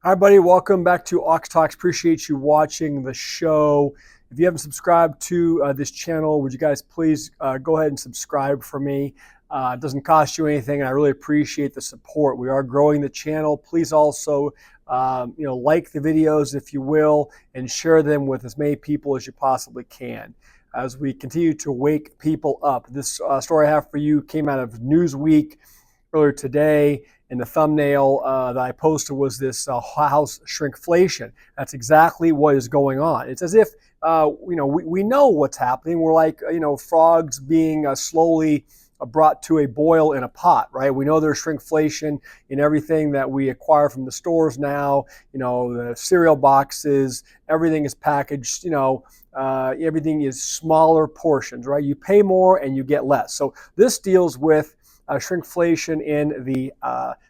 Hi, buddy. Welcome back to Ox Talks. Appreciate you watching the show. If you haven't subscribed to this channel, would you guys please go ahead and subscribe for me? It doesn't cost you anything, and I really appreciate the support. We are growing the channel. Please also, like the videos if you will, and share them with as many people as you possibly can as we continue to wake people up. This story I have for you came out of Newsweek earlier today. And the thumbnail that I posted was this house shrinkflation. That's exactly what is going on. It's as if we know what's happening. We're like frogs being slowly brought to a boil in a pot, right? We know there's shrinkflation in everything that we acquire from the stores now. The cereal boxes, everything is packaged. Everything is smaller portions, right? You pay more and you get less. So this deals with shrinkflation in the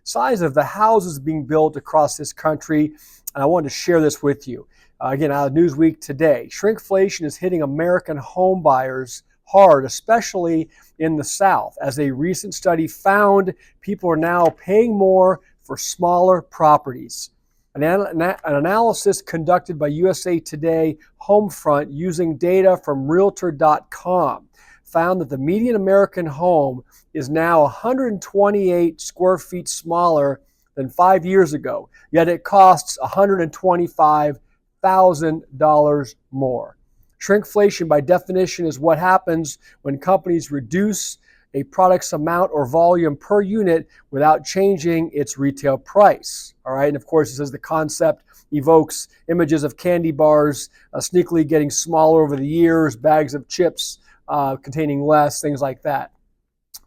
size of the houses being built across this country. And I wanted to share this with you. Again, out of Newsweek today, shrinkflation is hitting American home buyers hard, especially in the South. As a recent study found, people are now paying more for smaller properties. An analysis conducted by USA Today Homefront using data from Realtor.com found that the median American home is now 128 square feet smaller than 5 years ago, yet it costs $125,000 more. Shrinkflation, by definition, is what happens when companies reduce a product's amount or volume per unit without changing its retail price. All right, and of course, it says the concept evokes images of candy bars sneakily getting smaller over the years, bags of chips containing less, things like that.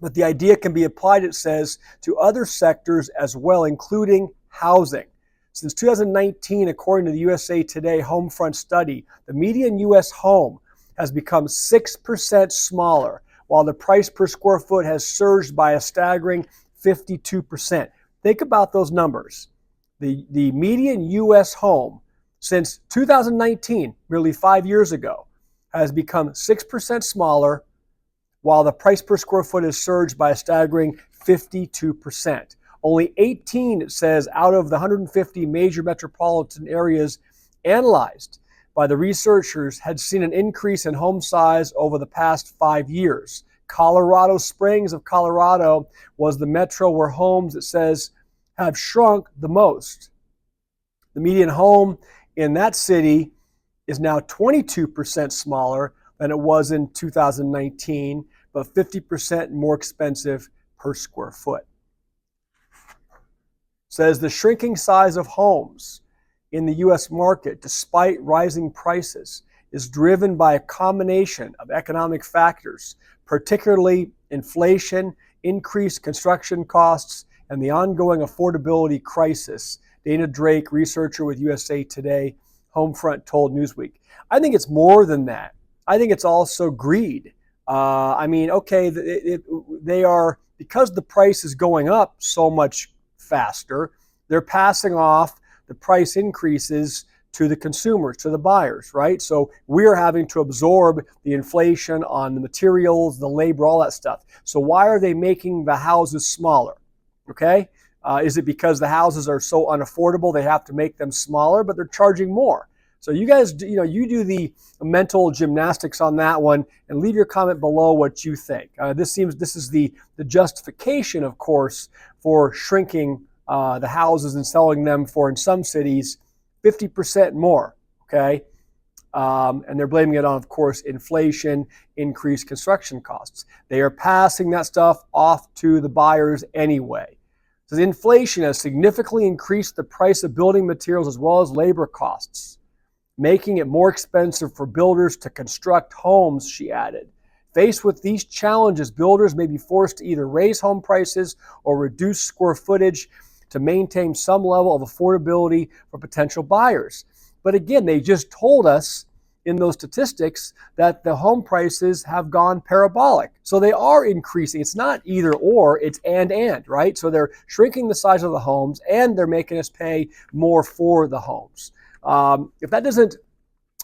But the idea can be applied, it says, to other sectors as well, including housing. Since 2019, according to the USA Today Homefront study, the median U.S. home has become 6% smaller, while the price per square foot has surged by a staggering 52%. Think about those numbers. The median U.S. home since 2019, merely 5 years ago, has become 6% smaller, while the price per square foot has surged by a staggering 52%. Only 18, it says, out of the 150 major metropolitan areas analyzed by the researchers had seen an increase in home size over the past 5 years. Colorado Springs of Colorado was the metro where homes, it says, have shrunk the most. The median home in that city is now 22% smaller than it was in 2019, but 50% more expensive per square foot. Says the shrinking size of homes in the U.S. market, despite rising prices, is driven by a combination of economic factors, particularly inflation, increased construction costs, and the ongoing affordability crisis. Dana Drake, researcher with USA Today Homefront, told Newsweek. I think it's more than that. I think it's also greed. They are, because the price is going up so much faster, they're passing off the price increases to the consumers, to the buyers, right? So we're having to absorb the inflation on the materials, the labor, all that stuff. So why are they making the houses smaller? Okay? Is it because the houses are so unaffordable they have to make them smaller, but they're charging more? So you guys, you do the mental gymnastics on that one and leave your comment below what you think. This is the justification, of course, for shrinking the houses and selling them for, in some cities, 50% more, okay? And they're blaming it on, of course, inflation, increased construction costs. They are passing that stuff off to the buyers anyway. So the inflation has significantly increased the price of building materials as well as labor costs, making it more expensive for builders to construct homes, she added. Faced with these challenges, builders may be forced to either raise home prices or reduce square footage to maintain some level of affordability for potential buyers. But again, they just told us in those statistics that the home prices have gone parabolic. So they are increasing. It's not either or, it's and, right? So they're shrinking the size of the homes and they're making us pay more for the homes. If that doesn't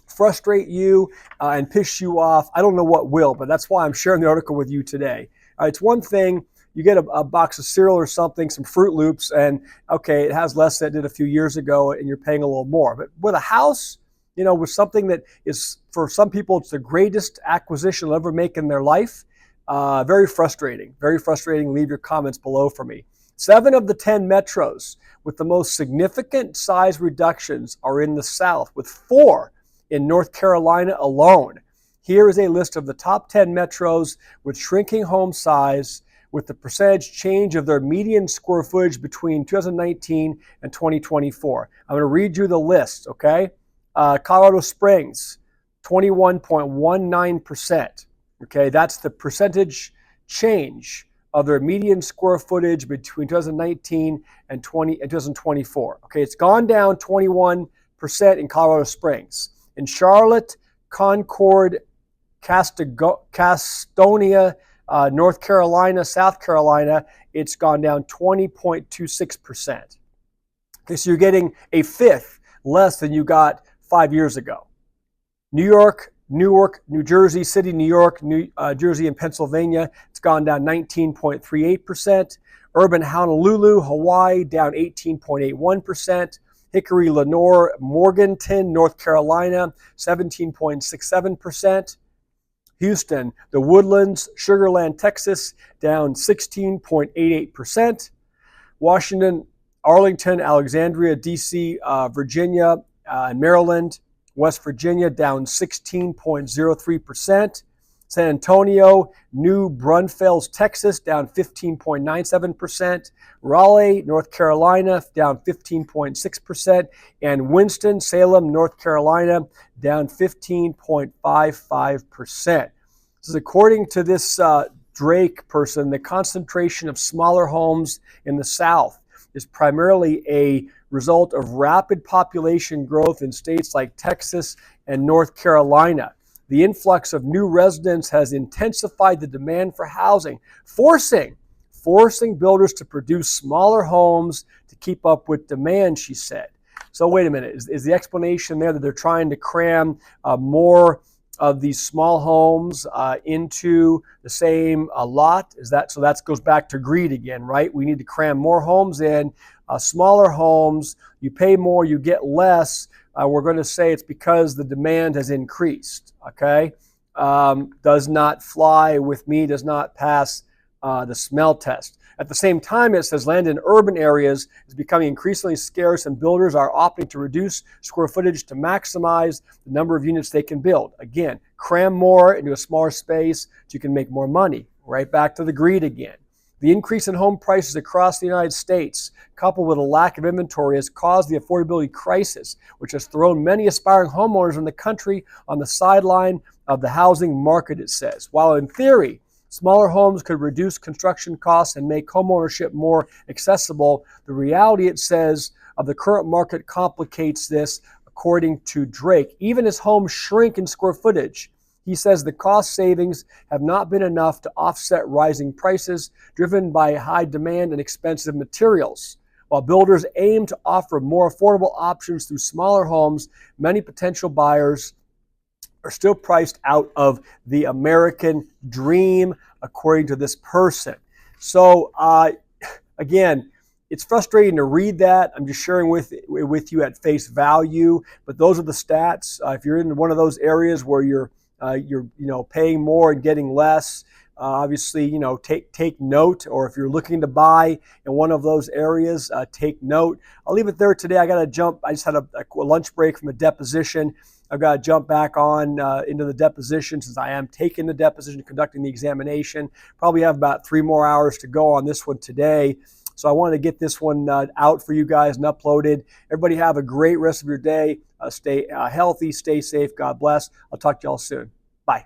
frustrate you and piss you off, I don't know what will, but that's why I'm sharing the article with you today. It's one thing you get a box of cereal or something, some Fruit Loops, and okay, it has less than it did a few years ago, and you're paying a little more. But with a house, with something that is, for some people, it's the greatest acquisition they'll ever make in their life. Very frustrating. Very frustrating. Leave your comments below for me. 7 of the 10 metros with the most significant size reductions are in the South, with 4 in North Carolina alone. Here is a list of the top 10 metros with shrinking home size, with the percentage change of their median square footage between 2019 and 2024. I'm going to read you the list, okay? Colorado Springs, 21.19%. Okay, that's the percentage change of their median square footage between 2019 and 2024. Okay, it's gone down 21% in Colorado Springs. In Charlotte, Concord, Castonia, North Carolina, South Carolina, it's gone down 20.26%. Okay, so you're getting a fifth less than you got 5 years ago. New York, Newark, New Jersey, City, New York, New Jersey, and Pennsylvania, it's gone down 19.38%. Urban Honolulu, Hawaii, down 18.81%. Hickory, Lenore, Morganton, North Carolina, 17.67%. Houston, the Woodlands, Sugar Land, Texas, down 16.88%. Washington, Arlington, Alexandria, D.C., Virginia, and Maryland, West Virginia, down 16.03%. San Antonio, New Braunfels, Texas, down 15.97%. Raleigh, North Carolina, down 15.6%. And Winston-Salem, North Carolina, down 15.55%. This is according to this Drake person. The concentration of smaller homes in the South is primarily a result of rapid population growth in states like Texas and North Carolina. The influx of new residents has intensified the demand for housing, forcing builders to produce smaller homes to keep up with demand, she said. So wait a minute, is the explanation there that they're trying to cram more of these small homes into the same lot? Is that so? That goes back to greed again, right? We need to cram more homes in, smaller homes. You pay more, you get less. We're going to say it's because the demand has increased. Okay, does not fly with me. Does not pass the smell test. At the same time, it says land in urban areas is becoming increasingly scarce, and builders are opting to reduce square footage to maximize the number of units they can build. Again, cram more into a smaller space so you can make more money. Right back to the greed again. The increase in home prices across the United States, coupled with a lack of inventory, has caused the affordability crisis, which has thrown many aspiring homeowners in the country on the sideline of the housing market, it says. While in theory, smaller homes could reduce construction costs and make homeownership more accessible, the reality, it says, of the current market complicates this, according to Drake. Even as homes shrink in square footage, he says the cost savings have not been enough to offset rising prices driven by high demand and expensive materials. While builders aim to offer more affordable options through smaller homes, many potential buyers are still priced out of the American dream, according to this person. So, again, it's frustrating to read that. I'm just sharing with you at face value, but those are the stats. If you're in one of those areas where you're paying more and getting less, obviously, take note. Or if you're looking to buy in one of those areas, take note. I'll leave it there today. I got to jump. I just had a lunch break from a deposition. I've got to jump back on into the deposition since I am taking the deposition, conducting the examination. Probably have about 3 more hours to go on this one today. So I wanted to get this one out for you guys and uploaded. Everybody have a great rest of your day. Stay healthy, stay safe. God bless. I'll talk to y'all soon. Bye.